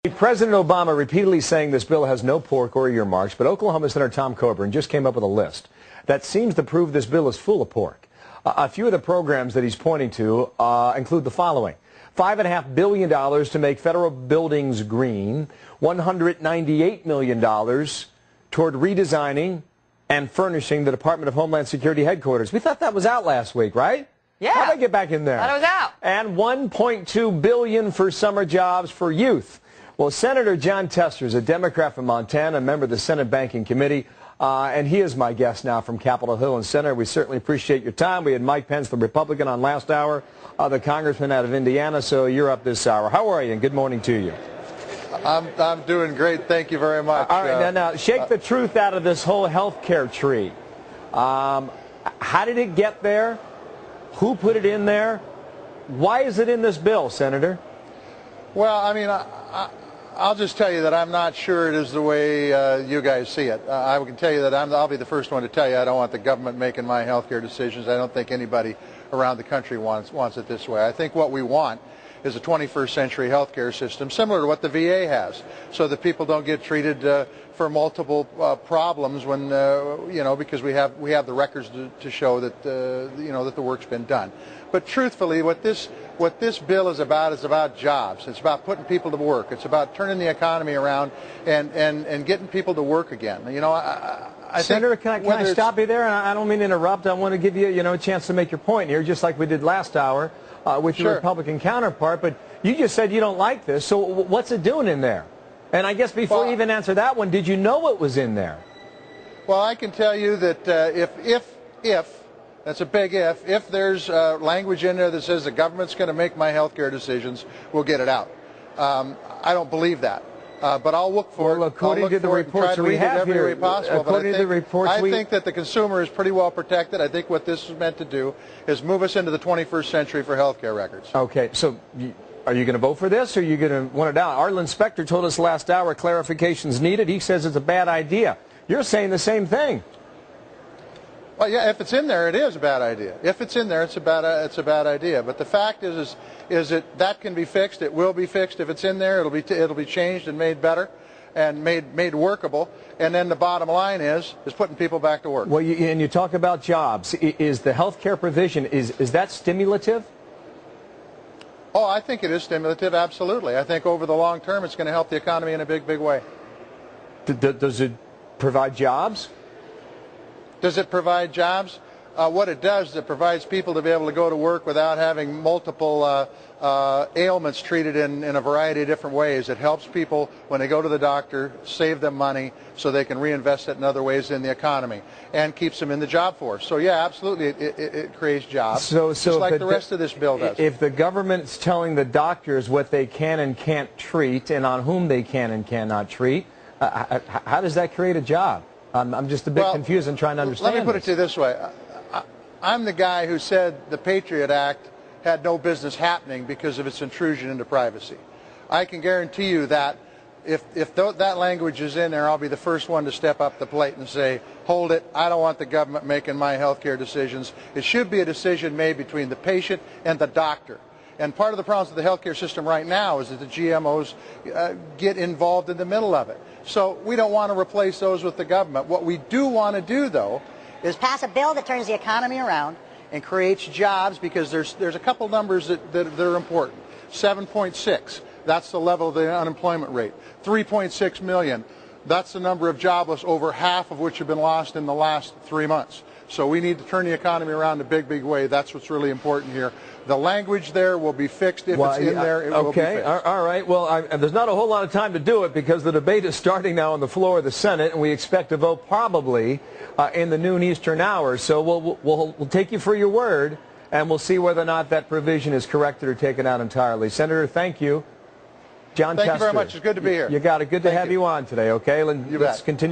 President Obama repeatedly saying this bill has no pork or earmarks, but Oklahoma Senator Tom Coburn just came up with a list that seems to prove this bill is full of pork. A few of the programs that he's pointing to include the following. $5.5 billion to make federal buildings green, $198 million toward redesigning and furnishing the Department of Homeland Security headquarters. We thought that was out last week, right? Yeah. How did I get back in there? Thought it was out. And $1.2 billion for summer jobs for youth. Well, Senator John Tester is a Democrat from Montana, a member of the Senate Banking Committee, and he is my guest now from Capitol Hill. And Senator, we certainly appreciate your time. We had Mike Pence, the Republican, on last hour, the congressman out of Indiana, so you're up this hour. How are you, and good morning to you. I'm doing great. Thank you very much. All right, now shake the truth out of this whole health care tree. How did it get there? Who put it in there? Why is it in this bill, Senator? Well, I mean, I'll just tell you that I'm not sure it is the way you guys see it. I can tell you that I'll be the first one to tell you I don't want the government making my health care decisions. I don't think anybody around the country wants it this way. I think what we want is a 21st century health care system similar to what the VA has, so that people don't get treated for multiple problems when because we have the records to show that that the work's been done. But truthfully, what this bill is about jobs. It's about putting people to work. It's about turning the economy around and getting people to work again. Senator, can I stop you there? And I don't mean to interrupt. I want to give you a chance to make your point here, just like we did last hour with your Republican counterpart. But you just said you don't like this. So what's it doing in there? And I guess before you even answer that one, did you know what was in there? Well, I can tell you that if that's a big if there's language in there that says the government's going to make my health care decisions, we'll get it out. I don't believe that. But I'll look for it. According to the reports we have here, I think that the consumer is pretty well protected. I think what this is meant to do is move us into the 21st century for health care records. Okay, so are you going to vote for this, or are you going to want it out? Our inspector told us last hour clarification's needed. He says it's a bad idea. You're saying the same thing. Well, yeah, if it's in there, it is a bad idea. If it's in there, it's a bad idea. But the fact is that can be fixed. It will be fixed. If it's in there, it'll be changed and made better, and made workable. And then the bottom line is putting people back to work. Well, and you talk about jobs. Is the health care provision is that stimulative? Oh, I think it is stimulative. Absolutely. I think over the long term, it's going to help the economy in a big way. Does it provide jobs? Does it provide jobs? What it does is it provides people to be able to go to work without having multiple ailments treated in a variety of different ways. It helps people when they go to the doctor, save them money so they can reinvest it in other ways in the economy, and keeps them in the job force. So yeah, absolutely, it creates jobs, just like the rest of this bill does. If the government's telling the doctors what they can and can't treat and on whom they can and cannot treat, how does that create a job? I'm just a bit confused and trying to understand. Let me put it to you this way. I'm the guy who said the Patriot Act had no business happening because of its intrusion into privacy. I can guarantee you that if that language is in there, I'll be the first one to step up the plate and say, hold it, I don't want the government making my health care decisions. It should be a decision made between the patient and the doctor. And part of the problems with the healthcare system right now is that the GMOs get involved in the middle of it. So we don't want to replace those with the government. What we do want to do, though, is pass a bill that turns the economy around and creates jobs, because there's a couple numbers that are important. 7.6, that's the level of the unemployment rate. 3.6 million, that's the number of jobless, over half of which have been lost in the last 3 months. So we need to turn the economy around in a big way. That's what's really important here. The language there will be fixed. If it's in there, it will be fixed. All right. Well, there's not a whole lot of time to do it because the debate is starting now on the floor of the Senate, and we expect to vote probably in the noon Eastern hour. So we'll take you for your word, and we'll see whether or not that provision is corrected or taken out entirely. Senator, thank you. John Tester. Thank you very much. It's good to be here. You got it. Good to have you on today, okay? Let's continue.